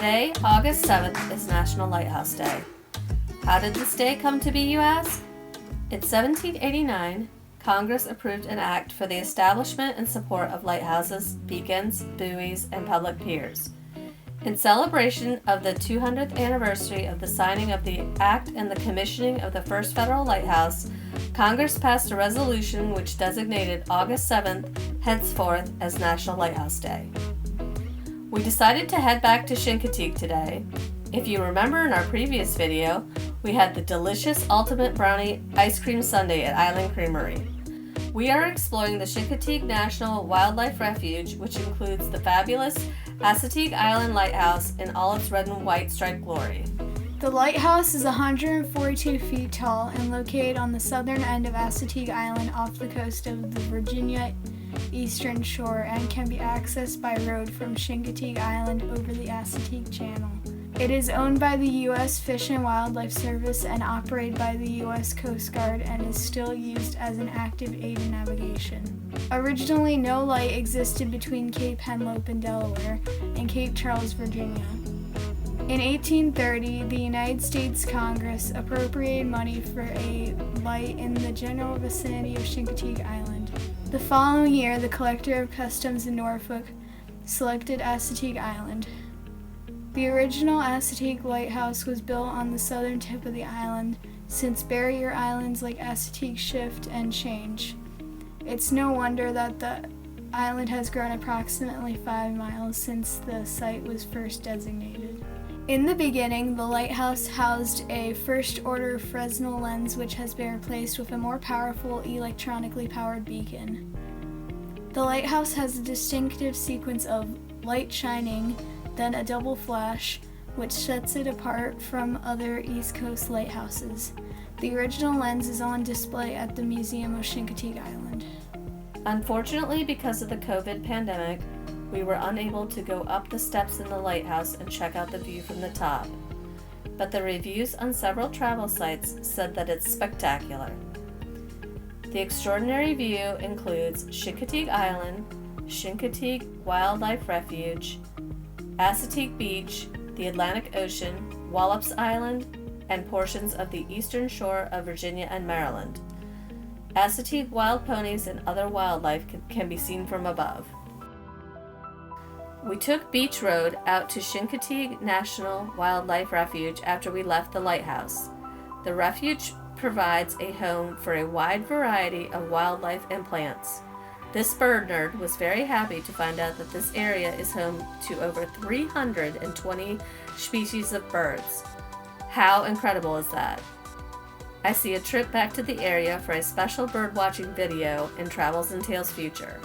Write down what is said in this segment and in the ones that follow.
Today, August 7th, is National Lighthouse Day. How did this day come to be, you ask? In 1789, Congress approved an act for the establishment and support of lighthouses, beacons, buoys, and public piers. In celebration of the 200th anniversary of the signing of the Act and the commissioning of the first federal lighthouse, Congress passed a resolution which designated August 7th henceforth as National Lighthouse Day. We decided to head back to Chincoteague today. If you remember in our previous video, we had the delicious Ultimate Brownie Ice Cream Sundae at Island Creamery. We are exploring the Chincoteague National Wildlife Refuge, which includes the fabulous Assateague Lighthouse in all its red and white striped glory. The lighthouse is 142 feet tall and located on the southern end of Assateague Island off the coast of the Virginia eastern shore and can be accessed by road from Chincoteague Island over the Assateague Channel. It is owned by the U.S. Fish and Wildlife Service and operated by the U.S. Coast Guard and is still used as an active aid in navigation. Originally, no light existed between Cape Henlope in Delaware and Cape Charles, Virginia. In 1830, the United States Congress appropriated money for a light in the general vicinity of Chincoteague Island. The following year, the Collector of Customs in Norfolk selected Assateague Island. The original Assateague Lighthouse was built on the southern tip of the island, since barrier islands like Assateague shift and change. It's no wonder that the island has grown approximately 5 miles since the site was first designated. In the beginning, the lighthouse housed a first-order Fresnel lens which has been replaced with a more powerful electronically powered beacon. The lighthouse has a distinctive sequence of light shining, then a double flash, which sets it apart from other East Coast lighthouses. The original lens is on display at the Museum of Chincoteague Island. Unfortunately, because of the COVID pandemic, we were unable to go up the steps in the lighthouse and check out the view from the top. But the reviews on several travel sites said that it's spectacular. The extraordinary view includes Chincoteague Island, Chincoteague Wildlife Refuge, Assateague Beach, the Atlantic Ocean, Wallops Island, and portions of the eastern shore of Virginia and Maryland. Assateague wild ponies and other wildlife can be seen from above. We took Beach Road out to Chincoteague National Wildlife Refuge after we left the lighthouse. The refuge provides a home for a wide variety of wildlife and plants. This bird nerd was very happy to find out that this area is home to over 320 species of birds. How incredible is that? I see a trip back to the area for a special bird watching video in Travels and Tales Future.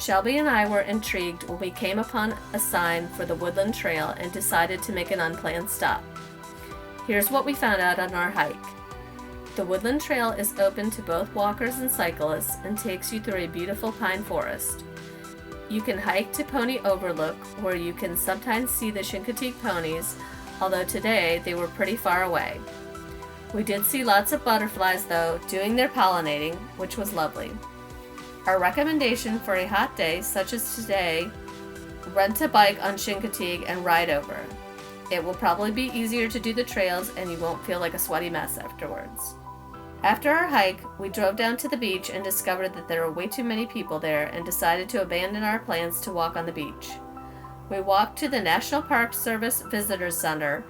Shelby and I were intrigued when we came upon a sign for the Woodland Trail and decided to make an unplanned stop. Here's what we found out on our hike. The Woodland Trail is open to both walkers and cyclists and takes you through a beautiful pine forest. You can hike to Pony Overlook, where you can sometimes see the Chincoteague ponies, although today they were pretty far away. We did see lots of butterflies though, doing their pollinating, which was lovely. Our recommendation for a hot day such as today, rent a bike on Chincoteague and ride over. It will probably be easier to do the trails and you won't feel like a sweaty mess afterwards. After our hike, we drove down to the beach and discovered that there were way too many people there and decided to abandon our plans to walk on the beach. We walked to the National Park Service Visitor Center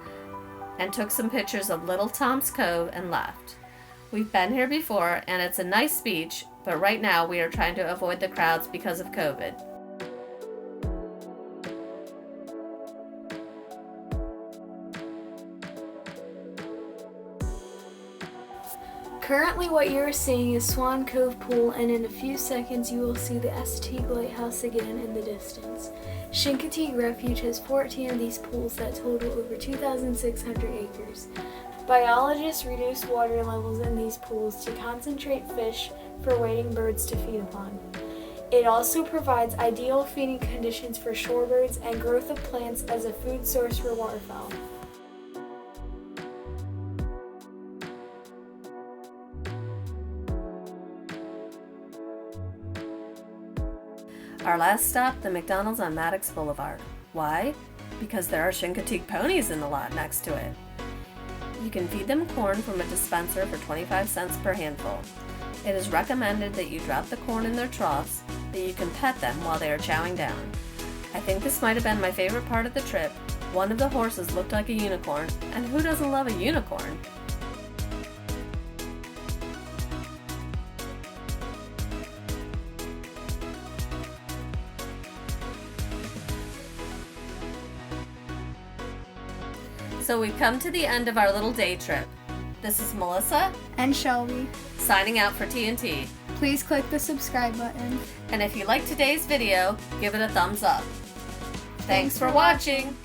and took some pictures of Little Tom's Cove and left. We've been here before and it's a nice beach, but right now we are trying to avoid the crowds because of COVID. Currently what you are seeing is SWAN Cove Pool, and in a few seconds you will see the Assateague Lighthouse again in the distance. Chincoteague Refuge has 14 of these pools that total over 2,600 acres. Biologists reduce water levels in these pools to concentrate fish for wading birds to feed upon. It also provides ideal feeding conditions for shorebirds and growth of plants as a food source for waterfowl. Our last stop, the McDonald's on Maddox Boulevard. Why? Because there are Chincoteague ponies in the lot next to it. You can feed them corn from a dispenser for 25 cents per handful. It is recommended that you drop the corn in their troughs, that you can pet them while they are chowing down. I think this might have been my favorite part of the trip. One of the horses looked like a unicorn, and who doesn't love a unicorn? So we've come to the end of our little day trip. This is Melissa And Shelby. signing out for TNT. Please click the subscribe button. And if you liked today's video, give it a thumbs up. Thanks for watching!